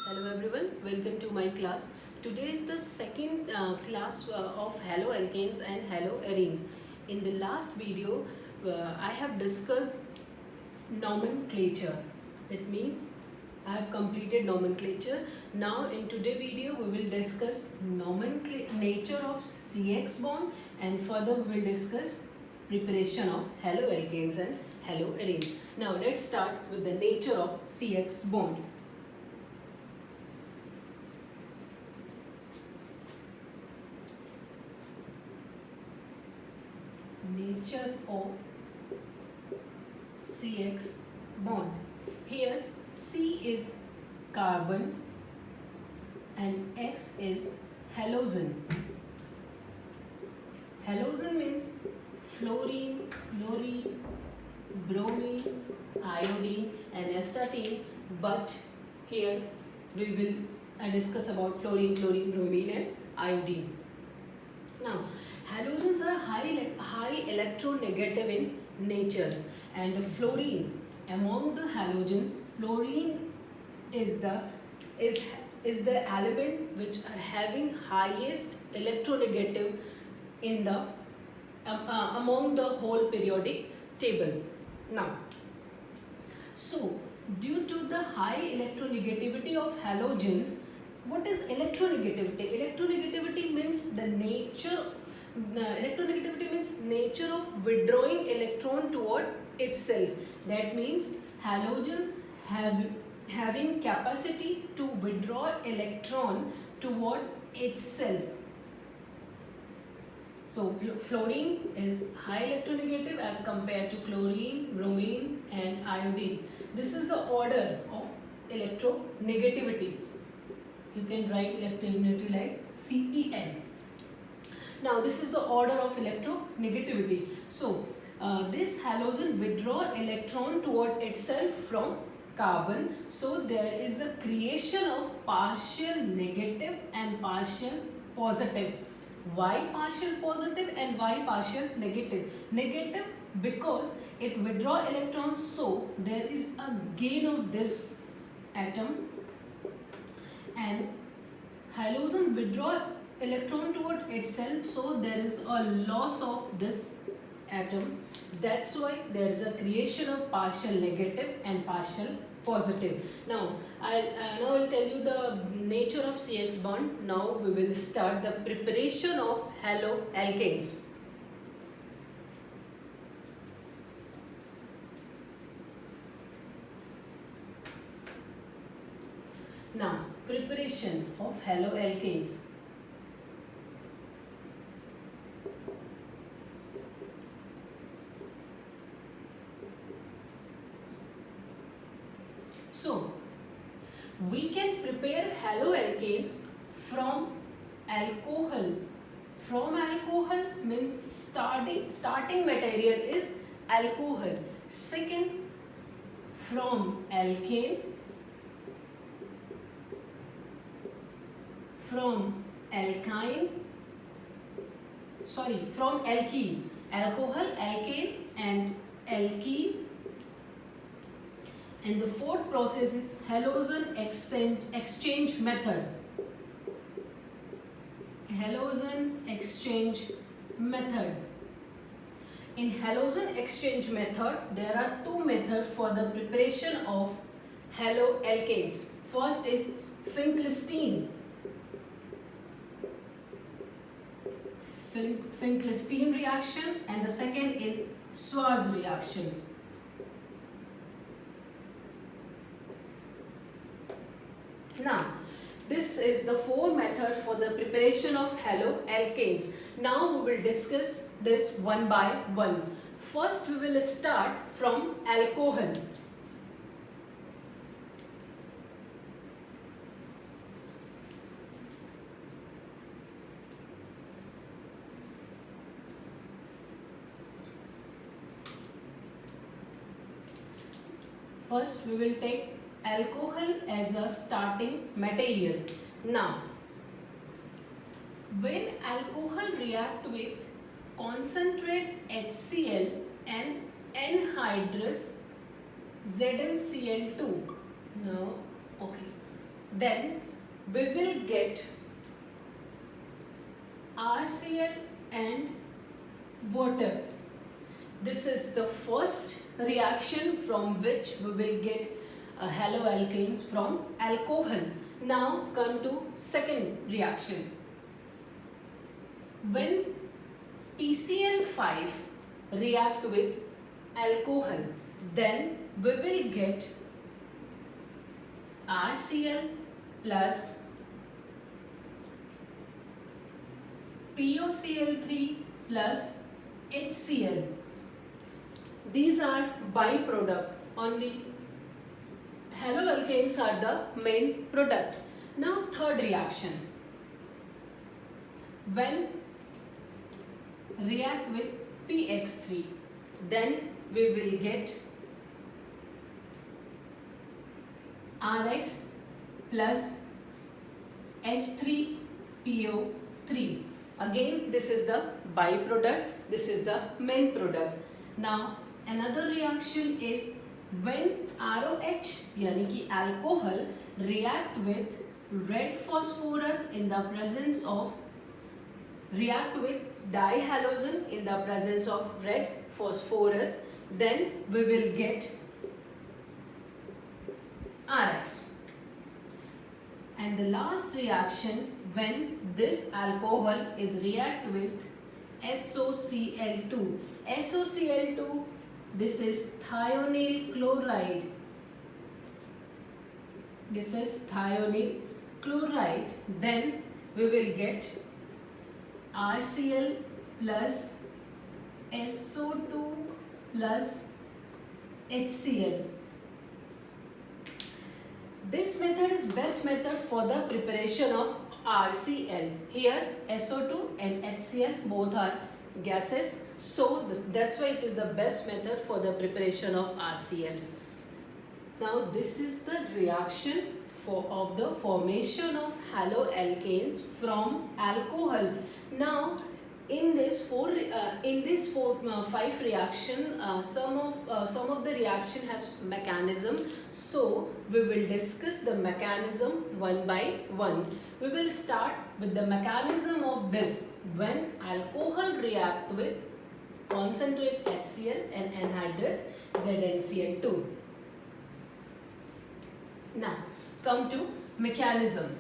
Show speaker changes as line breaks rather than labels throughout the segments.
Hello everyone, welcome to my class. Today is the second class of haloalkanes and haloarenes. In the last video, I have discussed nomenclature. That means I have completed nomenclature. Now in today's video, we will discuss nature of CX bond, and further we will discuss preparation of haloalkanes and haloarenes. Now let's start with the nature of CX bond. Nature of CX bond. Here C is carbon and X is halogen. Halogen means fluorine, chlorine, bromine, iodine and astatine, but here we will discuss about fluorine, chlorine, bromine and iodine. Now, halogens are high electronegative in nature, and fluorine, among the halogens, fluorine is the element which are having highest electronegative in the among the whole periodic table. Now, so due to the high electronegativity of halogens, what is electronegativity? Electronegativity means electronegativity means nature of withdrawing electron toward itself. That means halogens having capacity to withdraw electron toward itself. So fluorine is high electronegative as compared to chlorine, bromine and iodine. This is the order of electronegativity. You can write electronegativity like CEN. Now this is the order of electronegativity. So this halogen withdraw electron toward itself from carbon. So there is a creation of partial negative and partial positive. Why partial positive and why partial negative? Negative because it withdraw electrons, so there is a gain of this atom, and halogen withdraw electron toward itself, so there is a loss of this atom. That's why there is a creation of partial negative and partial positive. Now I'll tell you the nature of CX bond. Now we will start the preparation of haloalkanes. Now preparation of haloalkanes. So, we can prepare haloalkanes from alcohol. From alcohol means starting material is alcohol. Second, from alkane. From alkyne. From alkene. Alcohol, alkane and alkene. And the fourth process is halogen exchange method. Halogen exchange method. In halogen exchange method, there are two methods for the preparation of haloalkanes. First is Finkelstein. Finkelstein reaction, and the second is Schwarz reaction. Now, this is the four method for the preparation of haloalkanes. Now we will discuss this one by one. First we will start from alcohol. First we will take alcohol as a starting material. Now, when alcohol react with concentrate HCl and anhydrous ZnCl2. Now, okay. then we will get RCl and water. This is the first reaction from which we will get haloalkanes from alcohol. Now come to second reaction. When PCl5 react with alcohol, then we will get RCl plus POCl3 plus HCl. These are byproduct. Only haloalkanes are the main product. Now third reaction. When react with PX3, then we will get RX plus H3PO3. Again, this is the byproduct, this is the main product. Now another reaction is when ROH यानी कि alcohol react with red phosphorus in the presence of react with dihalogen in the presence of red phosphorus, then we will get RX. And the last reaction, when this alcohol is react with SOCl2. SOCl2, this is thionyl chloride. This is thionyl chloride. Then we will get RCl plus SO2 plus HCl. This method is best method for the preparation of RCl. Here SO2 and HCl both are gases, so that's why it is the best method for the preparation of RCl. Now this is the reaction of the formation of haloalkanes from alcohol. Now in this five reaction, some of the reaction have mechanism, so we will discuss the mechanism one by one. We will start with the mechanism of this when alcohol react with concentrate HCl and anhydrous ZnCl2. Now come to mechanism.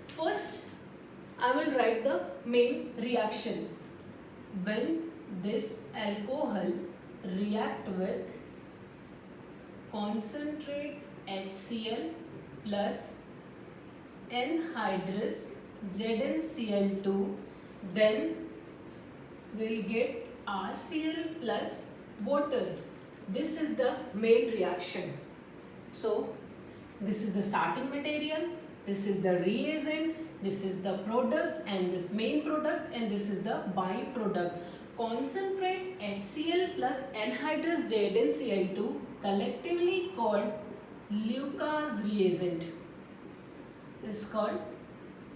First, I will write the main reaction. When this alcohol react with concentrate HCl plus anhydrous ZnCl2, then we'll get RCl plus water. This is the main reaction. So, this is the starting material. This is the reagent, this is the product and this main product, and this is the byproduct. Concentrate HCl plus anhydrous ZnCl2 collectively called Lucas reagent. Is called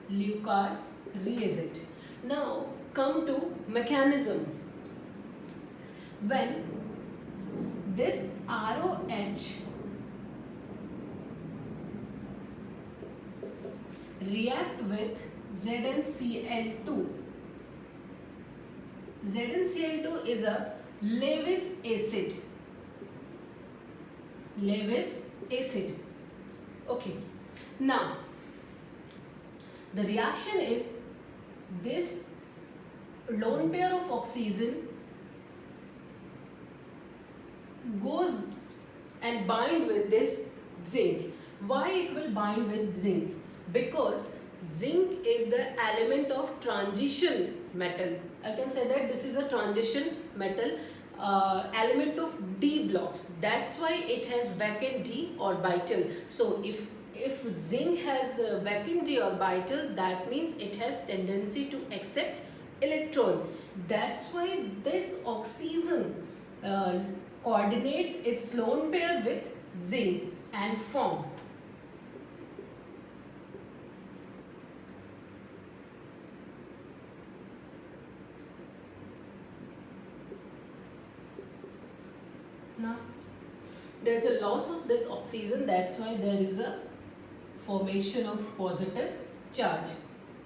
Lucas reagent. Now come to mechanism. When this ROH react with ZnCl2. ZnCl2 is a Lewis acid. Lewis acid. Okay. Now, the reaction is this lone pair of oxygen goes and bind with this zinc. Why it will bind with zinc? Because zinc is the element of transition metal. I can say that this is a transition metal, element of D blocks. That's why it has vacant D orbital. So if zinc has vacant D orbital, that means it has tendency to accept electron. That's why this oxygen coordinate its lone pair with zinc and form. Now there is a loss of this oxygen, that's why there is a formation of positive charge.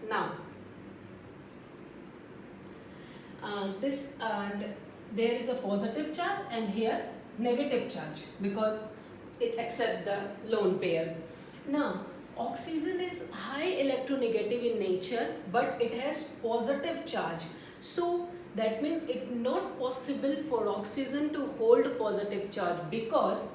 Now this and there is a positive charge and here negative charge because it accepts the lone pair. Now oxygen is high electronegative in nature, but it has positive charge, so that means it's not possible for oxygen to hold positive charge because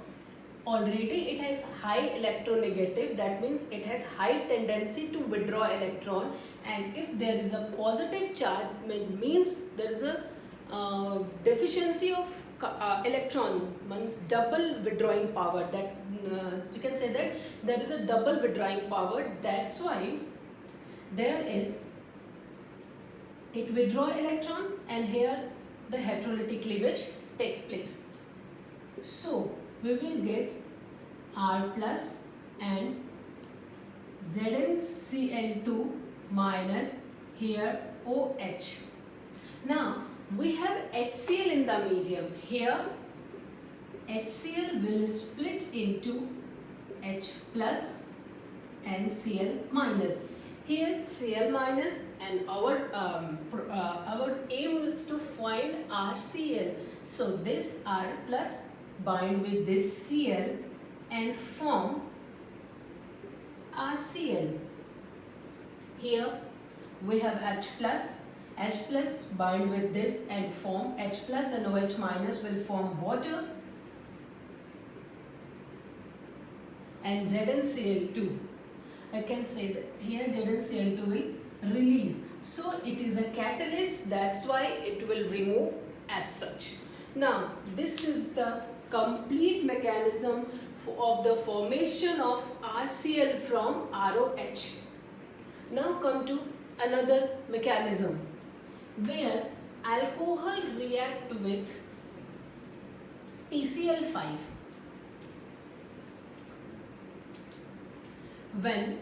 already it has high electronegative, that means it has high tendency to withdraw electron, and if there is a positive charge, means there is a deficiency of electron, means double withdrawing power, that you can say that there is a double withdrawing power, that's why there is it withdraw electron and here the heterolytic cleavage take place. So we will get R plus and ZnCl2 minus here OH. Now we have HCl in the medium. Here HCl will split into H plus and Cl minus. Here Cl minus, and our aim is to find RCl. So this R plus bind with this Cl and form RCl. Here we have H plus bind with this and form H plus, and OH minus will form water, and ZnCl2. I can say that here ZnCl2 will release. So it is a catalyst, that's why it will remove as such. Now this is the complete mechanism of the formation of RCl from ROH. Now come to another mechanism where alcohol react with PCl5. When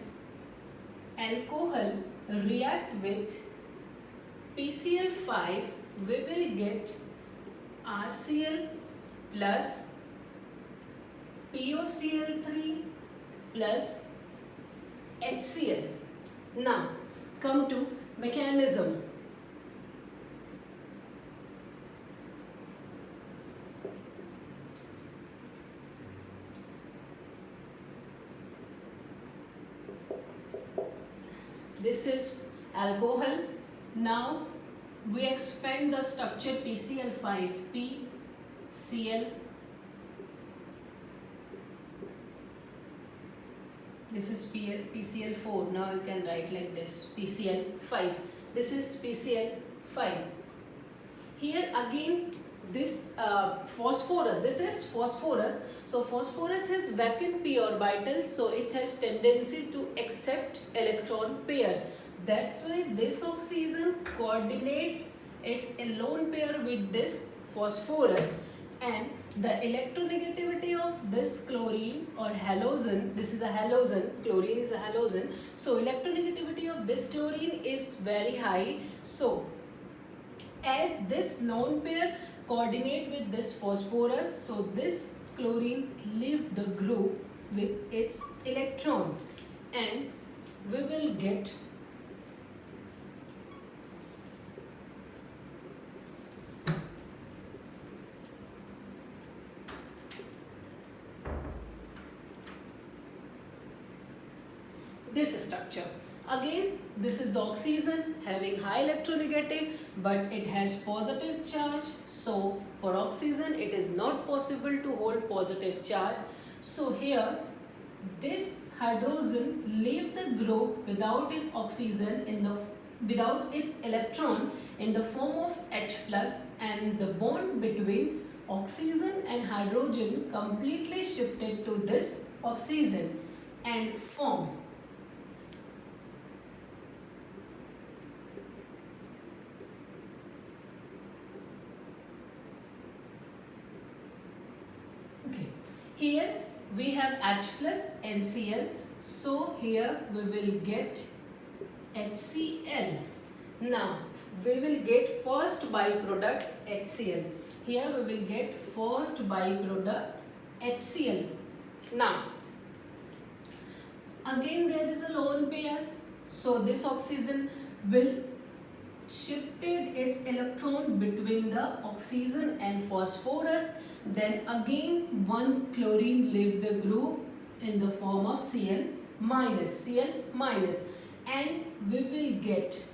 alcohol react with PCl5, we will get RCl plus POCl3 plus HCl. Now come to mechanism. This is alcohol. Now we expand the structure PCl5, PCl. This is PCl4. Now you can write like this, PCl5. This is PCl5. Here again this phosphorus. This is phosphorus. So phosphorus has vacant p orbital, so it has tendency to accept electron pair. That's why this oxygen coordinate its lone pair with this phosphorus, and the electronegativity of this chlorine or halogen, this is a halogen, chlorine is a halogen, so electronegativity of this chlorine is very high. So as this lone pair coordinate with this phosphorus, so this chlorine leave the group with its electron, and we will get this structure. Again, this is the oxygen having high electronegative, but it has positive charge. So for oxygen it is not possible to hold positive charge. So here this hydrogen leave the group without its oxygen without its electron in the form of H plus, and the bond between oxygen and hydrogen completely shifted to this oxygen and form here we have H plus NCl, so here we will get HCl. Now we will get first byproduct HCl. Here we will get first byproduct HCl. Now, again there is a lone pair, so this oxygen will shifted its electron between the oxygen and phosphorus. Then again one chlorine leave the group in the form of Cl minus, and we will get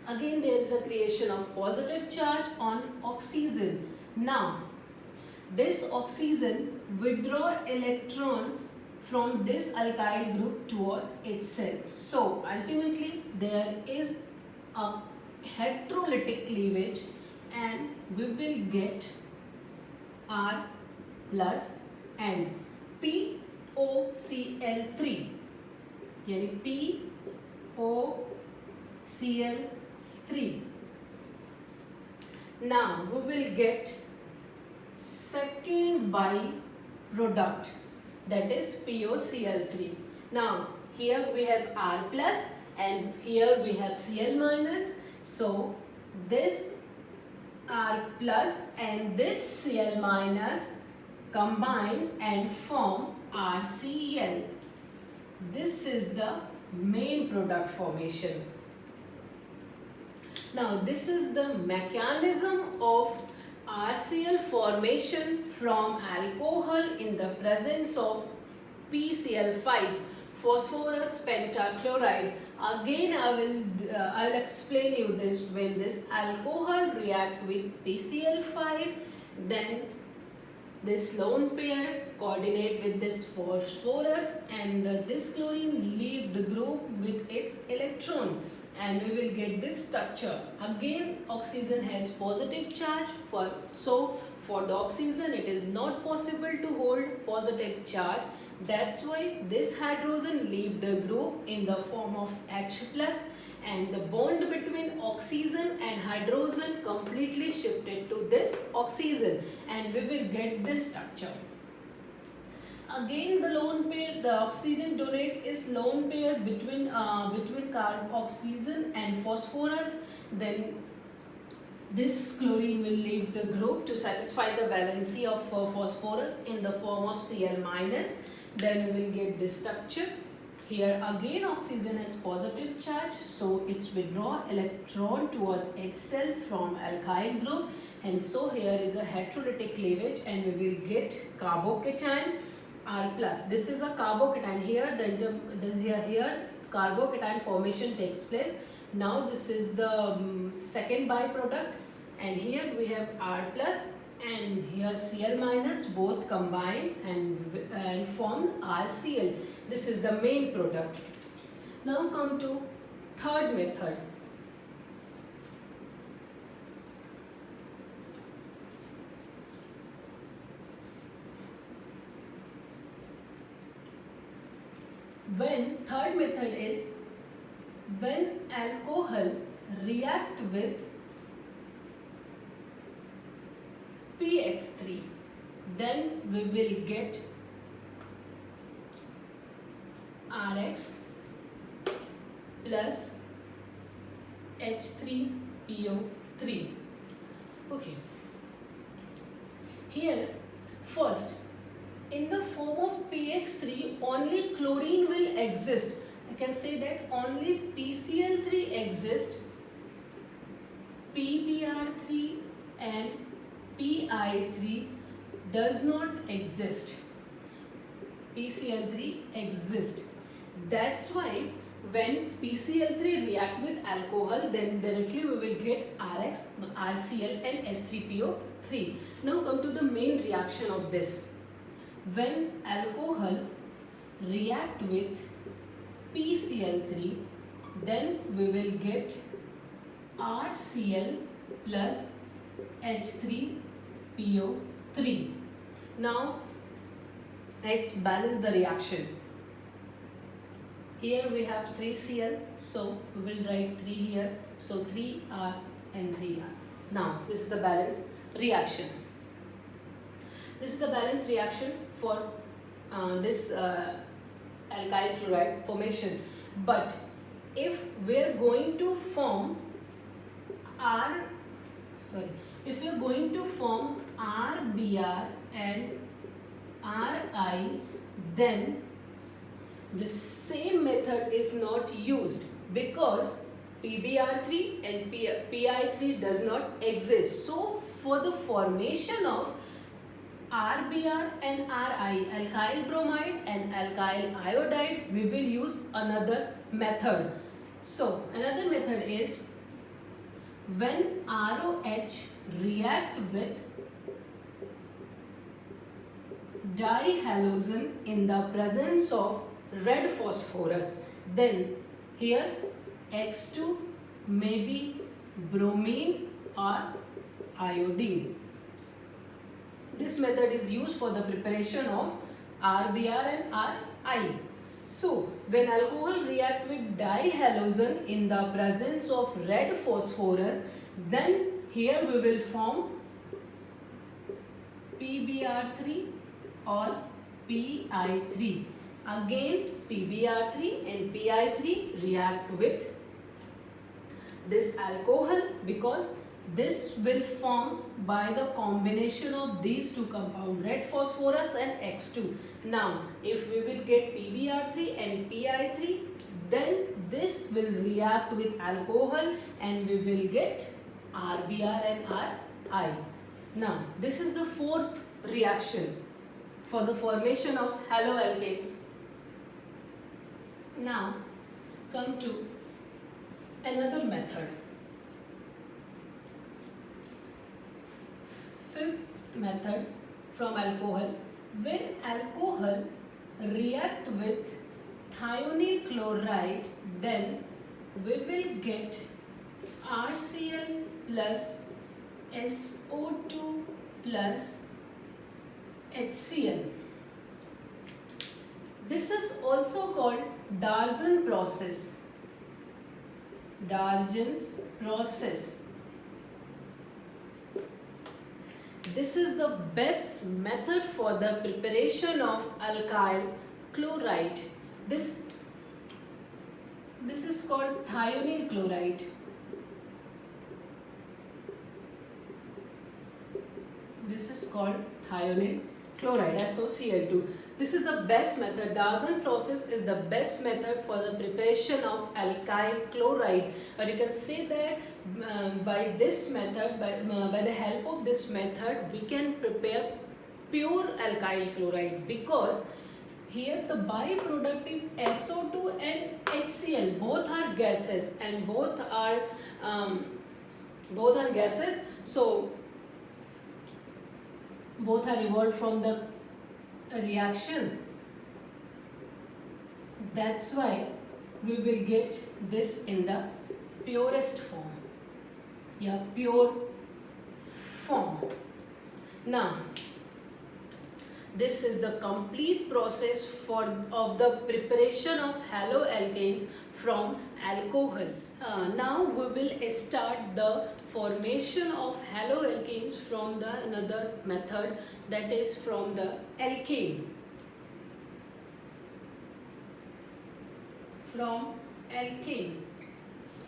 again there is a creation of positive charge on oxygen. Now this oxygen withdraw electron from this alkyl group toward itself. So ultimately there is a heterolytic cleavage and we will get R plus and POCl3 yani POCl3. Now we will get second byproduct, that is POCl3. Now here we have R plus and here we have Cl minus. So this R plus and this Cl minus combine and form RCl. This is the main product formation. Now this is the mechanism of RCl formation from alcohol in the presence of PCl5, phosphorus pentachloride. Again I will explain you this. When this alcohol react with PCl5, then this lone pair coordinate with this phosphorus and this chlorine leave the group with its electron, and we will get this structure. Again oxygen has positive charge, so for the oxygen it is not possible to hold positive charge. That's why this hydrogen leave the group in the form of H plus, and the bond between oxygen and hydrogen completely shifted to this oxygen, and we will get this structure. Again the lone pair, the oxygen donates its lone pair between oxygen and phosphorus. Then this chlorine will leave the group to satisfy the valency of phosphorus in the form of Cl minus. Then we will get this structure. Here again oxygen has positive charge, so it's withdraw electron toward itself from alkyl group, and so here is a heterolytic cleavage and we will get carbocation R plus. This is a carbocation. Here here carbocation formation takes place. Now this is the second byproduct, and here we have R plus and here Cl minus, both combine and form RCl. This is the main product. Now come to third method. Third method is when alcohol react with PX3, then we will get Rx plus H3PO3. Okay. Here first, in the form of PX3 only chlorine will exist. I can say that only PCl3 exists, PBr3 and PI3 does not exist. PCl3 exists. That's why when PCl3 react with alcohol, then directly we will get Rx, RCl and H3PO3. Now come to the main reaction of this. When alcohol react with PCl3, then we will get RCl plus H3PO3. Now let's balance the reaction. Here we have 3Cl, so we will write 3 here. So 3R and 3R. Now this is the balance reaction. This is the balance reaction for this alkyl chloride formation. But if we are going to form R, sorry, if we are going to form RBr and Ri, then the same method is not used because PbR3 and Pi3 does not exist. So for the formation of RBr and Ri, alkyl bromide and alkyl iodide, we will use another method. So another method is when ROH react with dihalogen in the presence of red phosphorus, then here X2 may be bromine or iodine. This method is used for the preparation of RBr and Ri. So when alcohol react with dihalogen in the presence of red phosphorus, then here we will form PbR3 or Pi3. Again PbR3 and Pi3 react with this alcohol because this will form by the combination of these two compounds, red phosphorus and X2. Now if we will get PbR3 and Pi3, then this will react with alcohol and we will get RBr and Ri. Now this is the fourth reaction for the formation of haloalkanes. Now come to another method. Fifth method from alcohol. When alcohol react with thionyl chloride, then we will get RCl plus SO2 plus HCl. This is also called Darjan process. Darjan's process. This is the best method for the preparation of alkyl chloride. This is called thionyl chloride. This is called thionyl chloride, SOCl2. This is the best method. Darjan process is the best method for the preparation of alkyl chloride. Or you can say that by this method, by the help of this method, we can prepare pure alkyl chloride because here the byproduct is SO2 and HCl. Both are gases and both are gases. So both are evolved from the reaction. That's why we will get this in the purest form. Yeah, pure form. Now this is the complete process of the preparation of haloalkanes from alcohols. Now we will start the formation of haloalkanes from the another method, that is from the alkane. From alkane.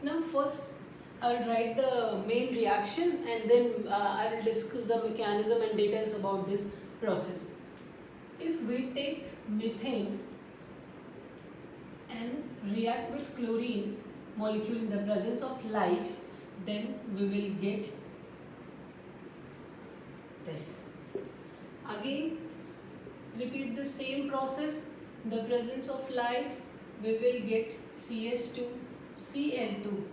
Now first I will write the main reaction and then I will discuss the mechanism and details about this process. If we take methane and react with chlorine molecule in the presence of light, then we will get this. Again repeat the same process. In the presence of light we will get CH2, Cl2.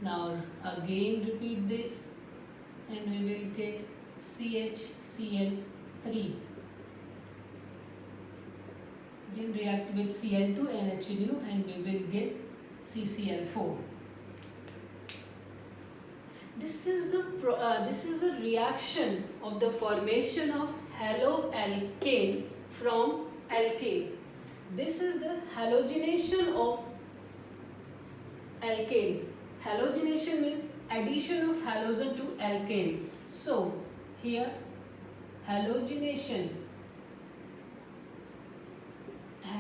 Now again repeat this and we will get CHCl3. Then react with Cl2 and HNO and we will get CCl4. This is the reaction of the formation of haloalkane from alkane. This is the halogenation of alkane. Halogenation means addition of halogen to alkane. So here halogenation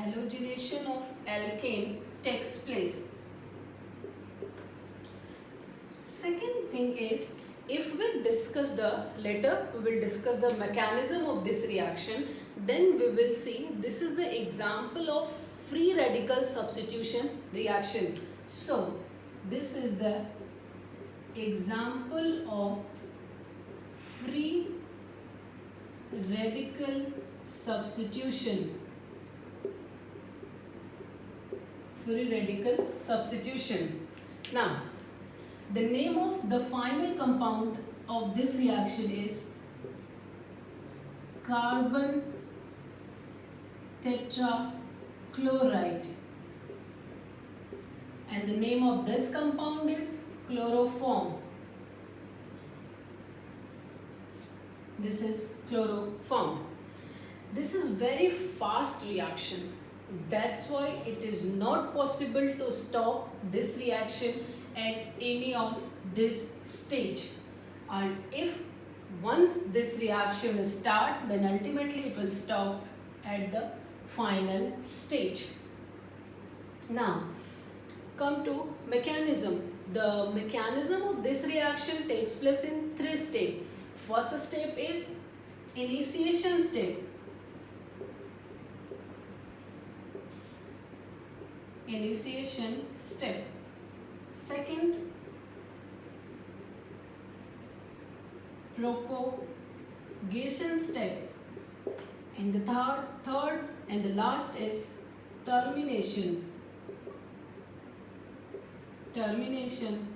halogenation of alkane takes place. Second thing is, if we discuss the later, we will discuss the mechanism of this reaction. Then we will see this is the example of free radical substitution reaction. So this is the example of free radical substitution. Free radical substitution. Now, the name of the final compound of this reaction is carbon tetrachloride, and the name of this compound is chloroform. This is chloroform. This is very fast reaction. That's why it is not possible to stop this reaction at any of this stage. And if once this reaction starts, then ultimately it will stop at the final stage. Now, come to mechanism. The mechanism of this reaction takes place in 3 steps. First step is initiation step. Initiation step. Second, propagation step. And the third and the last is termination. Termination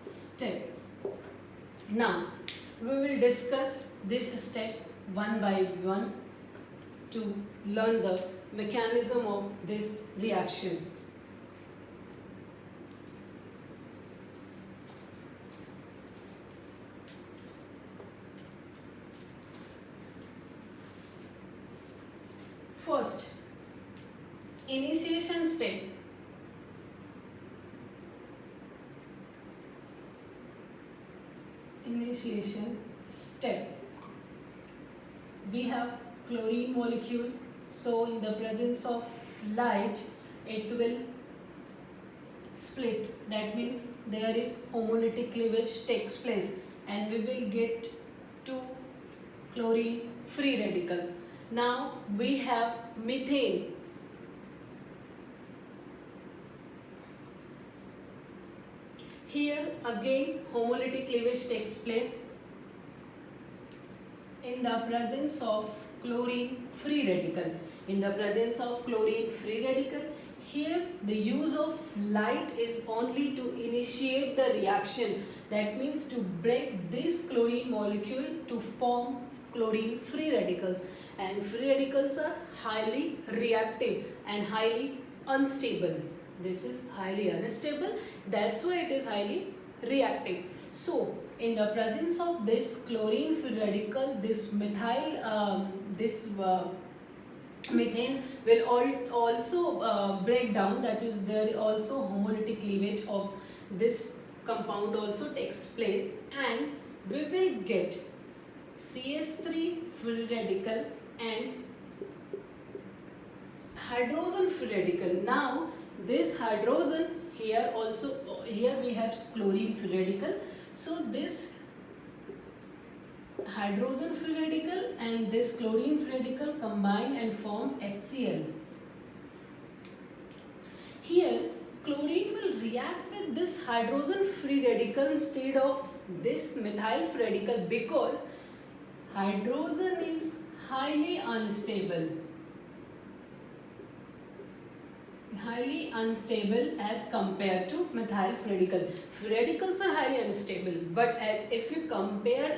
step. Now, we will discuss this step one by one to learn the mechanism of this reaction. First, initiation step. Initiation step. We have chlorine molecule, so in the presence of light it will split. That means there is homolytic cleavage takes place and we will get 2 chlorine free radical. Now we have methane. Here again homolytic cleavage takes place in the presence of chlorine free radical. In the presence of chlorine free radical, here the use of light is only to initiate the reaction. That means to break this chlorine molecule to form chlorine free radicals. And free radicals are highly reactive and highly unstable. This is highly unstable. That's why it is highly reactive. So, in the presence of this chlorine free radical, this methyl, methane will also break down. That is, there also homolytic cleavage of this compound also takes place, and we will get CH3 free radical and hydrogen free radical. Now this hydrogen here we have chlorine free radical, so this hydrogen free radical and this chlorine free radical combine and form HCl. Here chlorine will react with this hydrogen free radical instead of this methyl free radical because hydrogen is highly unstable. Highly unstable as compared to methyl free radical. Free radicals are highly unstable, but if you compare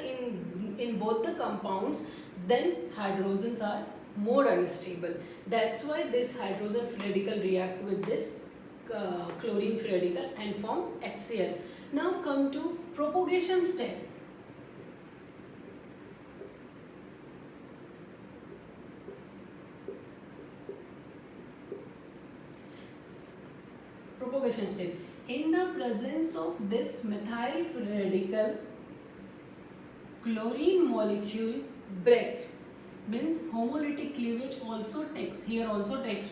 in both the compounds, then hydrogens are more unstable. That's why this hydrogen free radical react with this chlorine free radical and form HCl. Now come to propagation step. Propagation step. In the presence of this methyl free radical, chlorine molecule break, means homolytic cleavage also takes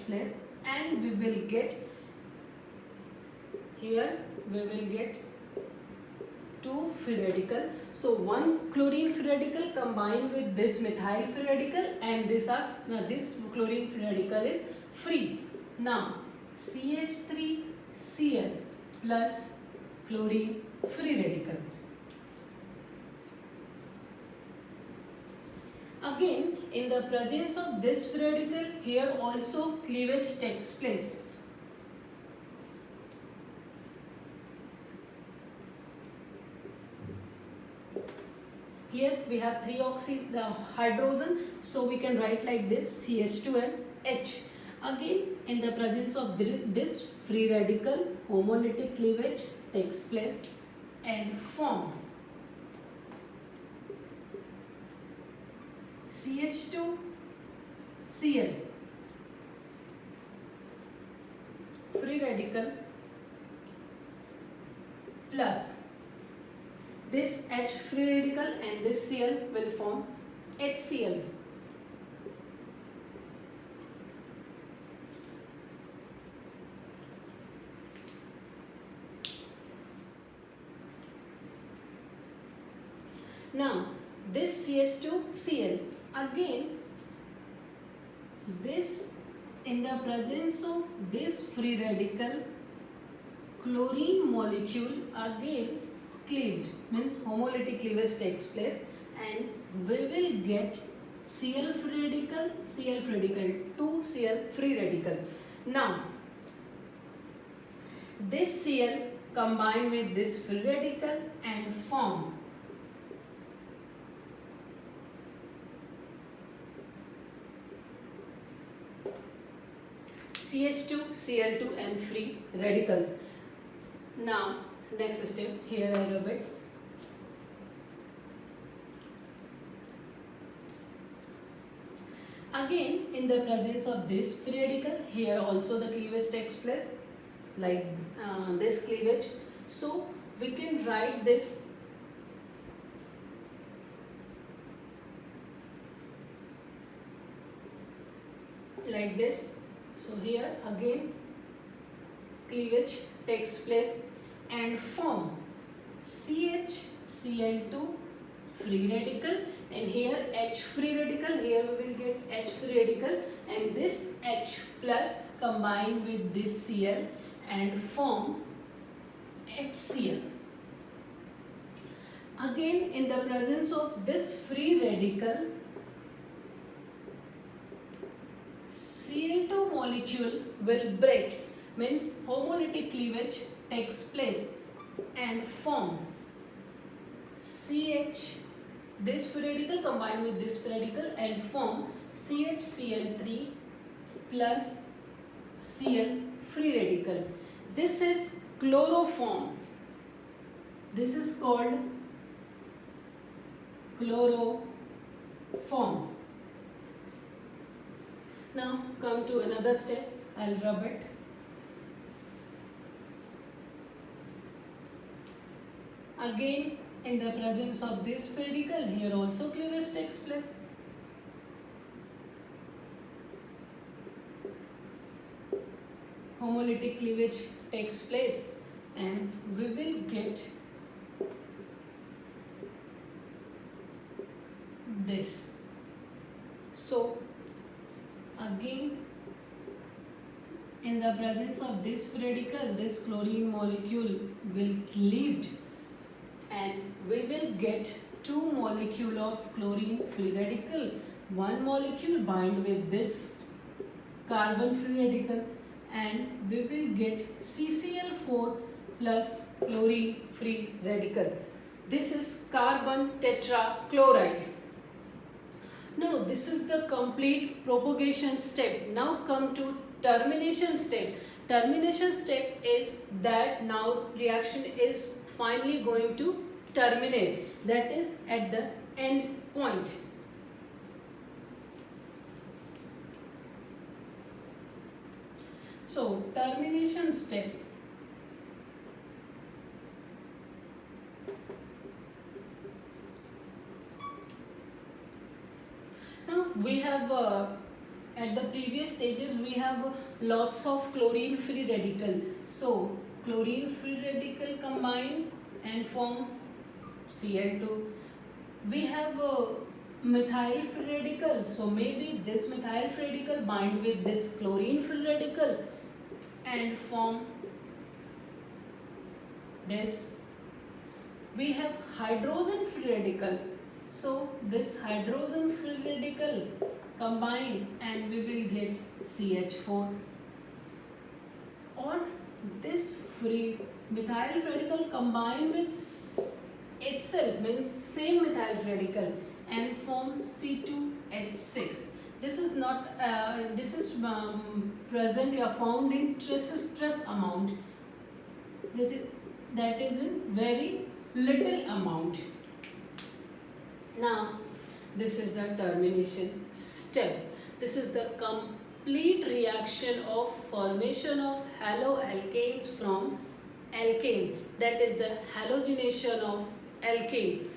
place, and we will get here we will get two free radical. So one chlorine free radical combined with this methyl free radical, and this chlorine free radical is free. Now CH3Cl plus chlorine free radical. Again, in the presence of this free radical, here also cleavage takes place. Here we have 3 hydrogen, so we can write like this CH2 and H. Again, in the presence of this free radical, homolytic cleavage takes place and form CH2Cl free radical plus this H free radical, and this Cl will form HCl. Now this CH2Cl, again this, in the presence of this free radical, chlorine molecule again cleaved, means homolytic cleavage takes place, and we will get Cl free radical, Cl free radical, 2 Cl free radical. Now this Cl combine with this free radical and form CH2, Cl2 and free radicals. Now next step, here I rub it. Again, in the presence of this free radical, here also the cleavage takes place, like this cleavage. So we can write this like this. So here again cleavage takes place and form CHCl2 free radical, and here H free radical, here we will get H free radical, and this H plus combined with this Cl and form HCl. Again, in the presence of this free radical, Cl2 molecule will break, means homolytic cleavage takes place and form CH, this free radical combined with this free radical and form CHCl3 plus Cl free radical. This is chloroform. This is called chloroform. Now come to another step. I'll rub it. Again, in the presence of this free radical, here also cleavage takes place. Homolytic cleavage takes place, and we will get this. So again, in the presence of this free radical, this chlorine molecule will cleaved, and we will get two molecule of chlorine free radical. One molecule bind with this carbon free radical, and we will get CCl4 plus chlorine free radical. This is carbon tetrachloride. Now this is the complete propagation step. Now come to termination step. Termination step is that now reaction is finally going to terminate, that is at the end point. So termination step. Now we have at the previous stages we have lots of chlorine free radical. So chlorine free radical combine and form Cl2. We have methyl free radical. So maybe this methyl free radical bind with this chlorine free radical and form this. We have hydrogen free radical. So this hydrogen free radical combine and we will get CH4. Or this free methyl radical combine with itself, means same methyl radical, and form C2H6. This is not present or found in trace amount, that is in very little amount. Now this is the termination step. This is the complete reaction of formation of haloalkanes from alkane, that is the halogenation of alkane.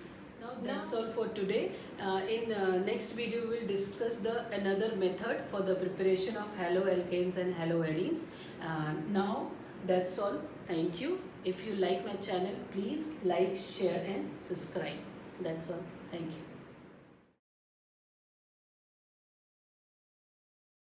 Now that's all for today. In next video we will discuss another method for the preparation of haloalkanes and haloarenes. Now that's all. Thank you. If you like my channel, please like, share and subscribe. That's all. Thank you.